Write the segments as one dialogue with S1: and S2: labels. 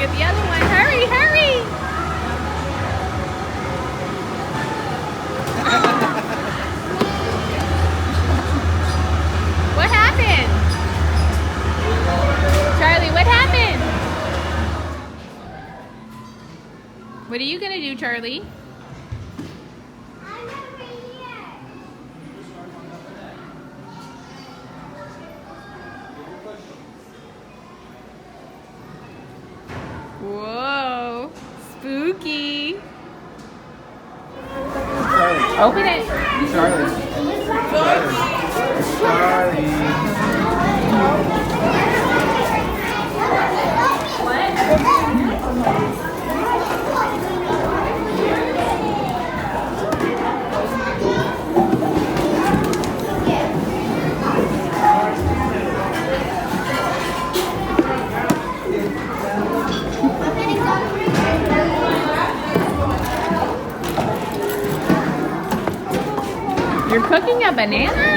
S1: get the other one. Hurry, hurry! What happened? Charlie, what happened? What are you gonna do, Charlie? Whoa, spooky. Open it.
S2: Charlie.
S1: You're cooking a banana?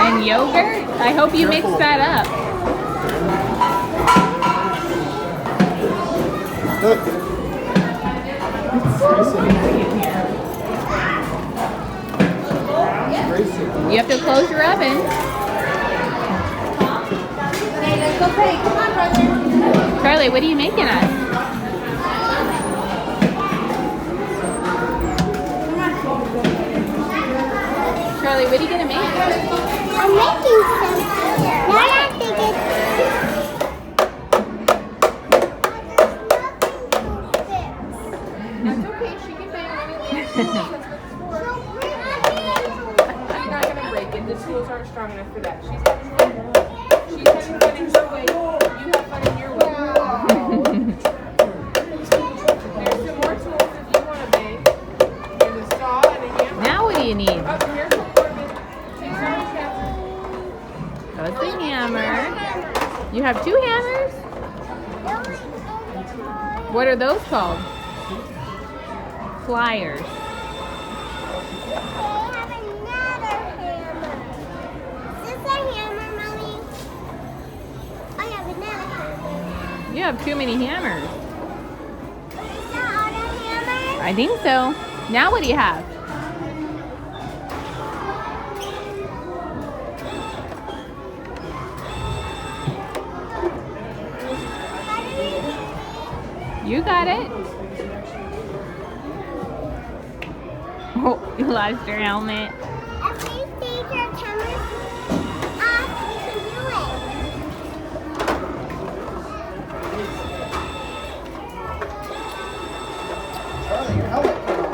S1: And yogurt? I hope you mix that up. You have to close your oven.
S3: Okay, let's go play. Come on, brother.
S1: Charlie, what are you making us? Charlie, what are you gonna make?
S3: I'm making something. Now I have to get
S4: That's okay, she can bang anything. She's not gonna break it. The tools aren't strong enough for that. She's having fun in her way. You have fun in your way. There's some more tools if you want to bang. There's a saw and a hammer.
S1: Now what do you need?
S4: Oh, here's some Corbin. Take some of the
S1: That's the hammer. You have 2 hammers? What are those called? Pliers. You have too many hammers. I think so. Now what do you have? You got it. Oh, you lost your helmet.
S2: Charlie, your helmet came off.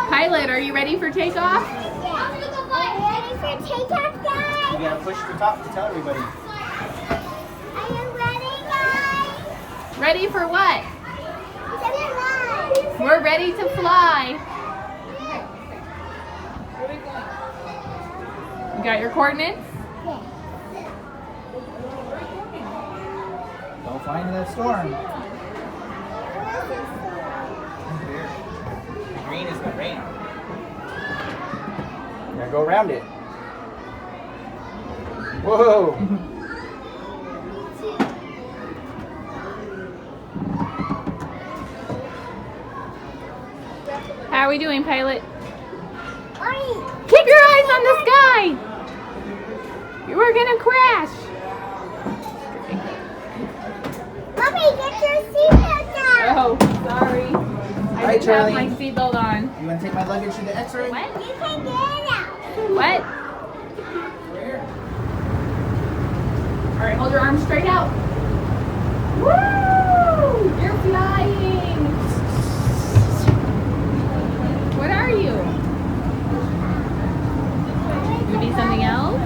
S1: Pilot, are you ready for takeoff?
S3: Ready for takeoff, guys?
S2: You gotta push the top to tell everybody.
S3: Are you ready, guys?
S1: Ready for what?
S3: Surprise!
S1: We're ready to fly. You got your coordinates?
S2: Don't fly into that storm. Green is the rain. You gotta go around it. Whoa!
S1: How are we doing, pilot?
S3: Oi!
S1: Keep your eyes on the sky! We're gonna crash!
S3: Mommy, get your seatbelt on!
S1: Oh, sorry. I
S2: Right,
S1: didn't have
S2: Charlie.
S1: my seatbelt on.
S2: You wanna take my luggage to the X-ray?
S1: What?
S3: You can get it out!
S1: What?
S2: Where?
S1: Alright, hold your arms straight out. Woo! You're flying! What are you? Maybe something else?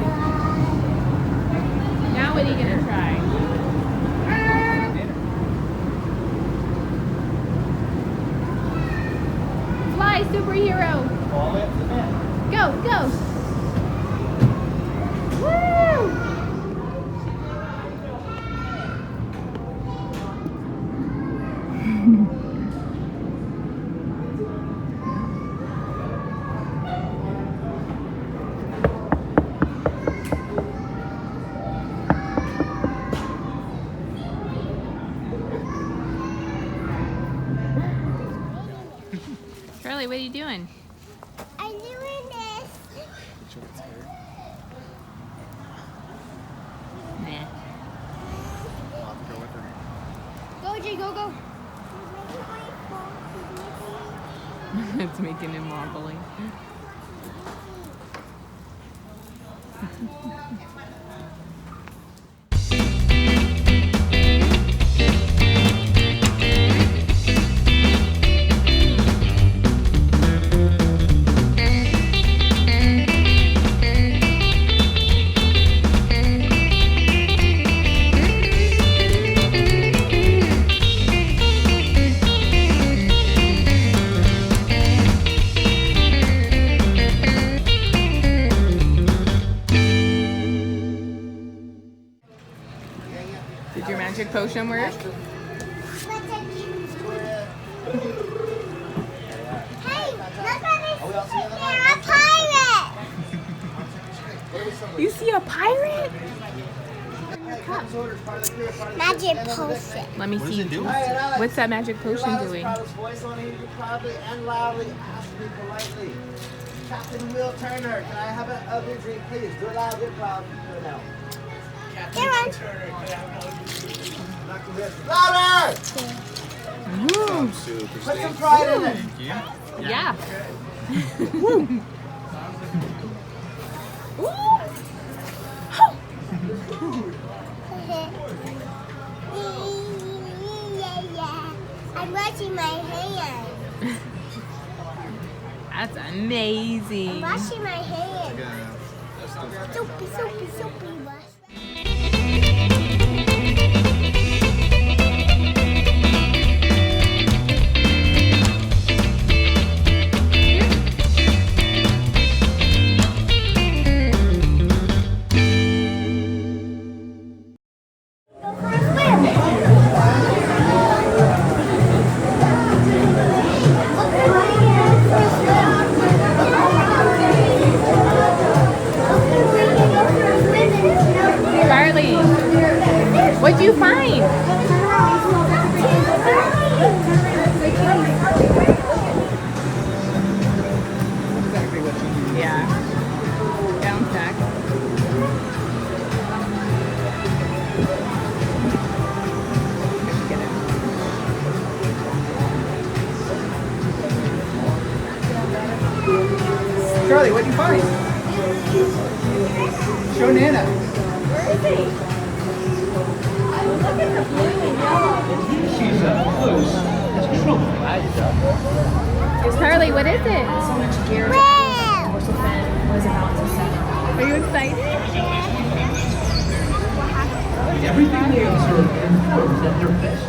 S1: Fly, superhero.
S2: All the way up to the net.
S1: Go, go. Woo! Charlie, what are you doing?
S3: I'm doing this.
S1: Nah.
S3: Go, Jay, go, go.
S1: It's making him wobbly. Did your magic potion work?
S3: Hey, look at this. They're a pirate.
S1: You see a pirate?
S3: Magic potion.
S1: Let me
S5: What
S1: see.
S5: does it do?
S1: What's that magic potion doing?
S2: Voice on here, proudly and loudly. Ask me politely. Captain Will Turner, can I have an ugly drink, please? Do it loud, do it proud. Do it now.
S3: They're on.
S2: Louder!
S5: Super
S2: Put some pride in it.
S5: Thank you.
S1: Yeah.
S3: I'm washing my hands.
S1: That's amazing.
S3: Washing my hands. Soapy, soapy, soapy wash.
S1: Charlie, what'd you find? Yeah. Down stack. Get it.
S2: Charlie, what'd you find? Show Nana.
S1: Charlie, what is it?
S3: Wow.
S1: Are you excited?
S6: Everything they observe confirms at their best.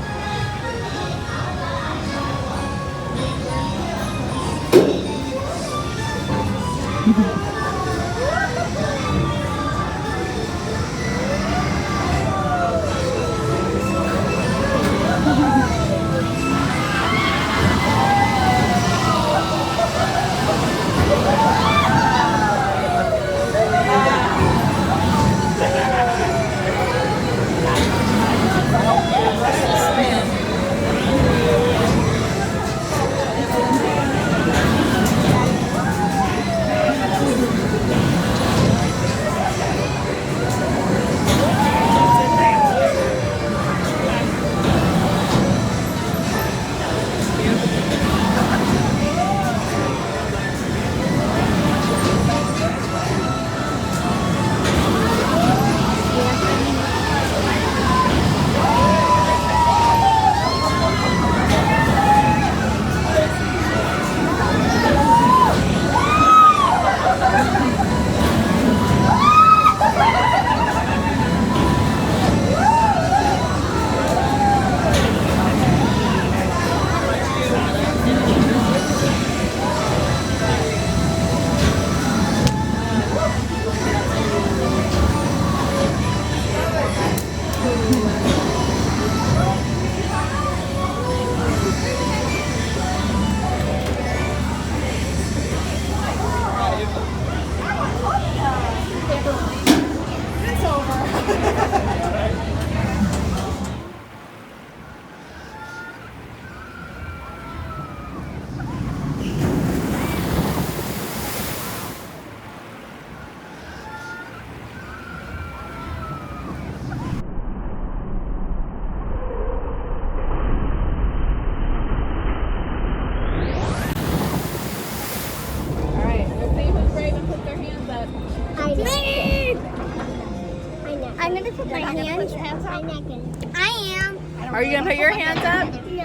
S3: to put my hands on my neck. I am.
S1: Are you gonna put your hands up?
S3: No.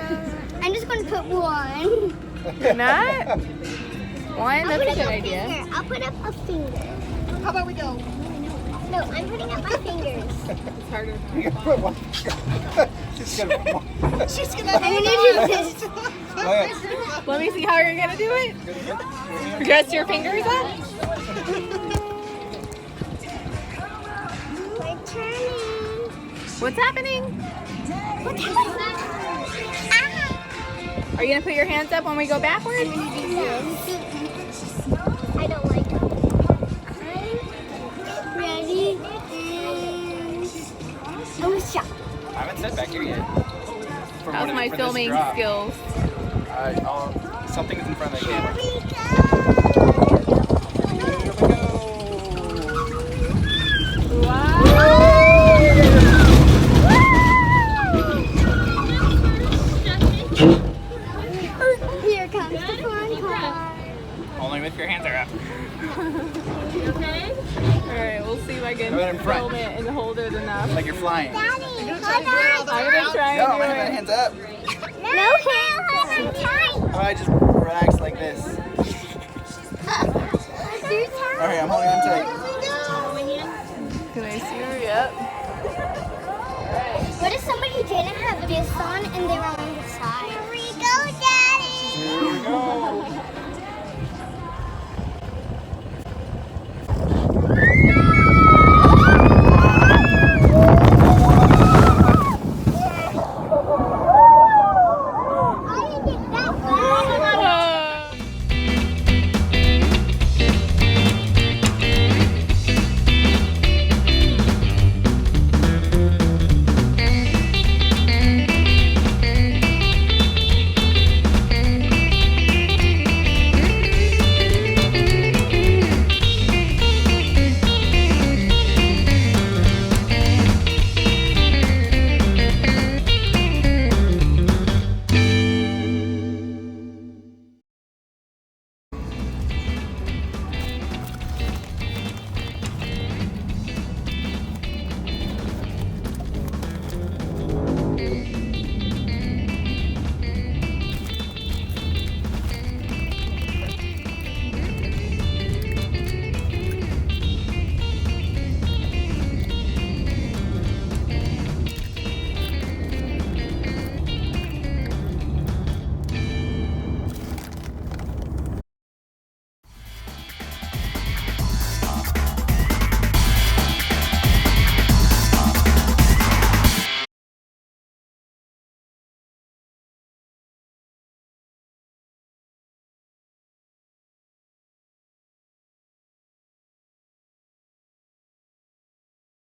S3: I'm just going to put one.
S1: You're not? One? That's a good idea.
S3: I'll put up a finger.
S4: How about we go?
S3: No, I'm putting up my fingers.
S4: It's harder.
S2: You can put one. She's gonna put one.
S4: She's gonna
S3: I'm going to do this.
S2: Okay.
S1: Let me see how you're gonna do it. Press your fingers up.
S3: We're turning.
S1: What's happening?
S3: What's happening?
S1: Are you gonna put your hands up when we go backwards?
S3: I don't like it. I'm ready and oh, shot.
S5: I haven't said back here yet. For
S1: How's
S5: one of-
S1: my
S5: for this
S1: filming
S5: drop.
S1: skills?
S5: Something's in front of the camera.
S3: Here we go.
S5: Here we go.
S3: Here comes the fun part.
S5: Only with your hands are up.
S1: Okay. All right, we'll see if I can
S5: Go ahead in front.
S1: film it and hold it enough.
S5: Like you're flying.
S3: Daddy, hold on.
S1: I'm gonna try
S5: No,
S1: and
S5: my
S1: do it.
S5: hands up.
S3: No hands. I'm tight.
S5: I just relax like this. Alright, I'm holding on tight.
S1: Can I see her? Yep.
S3: What if somebody didn't have this on and they were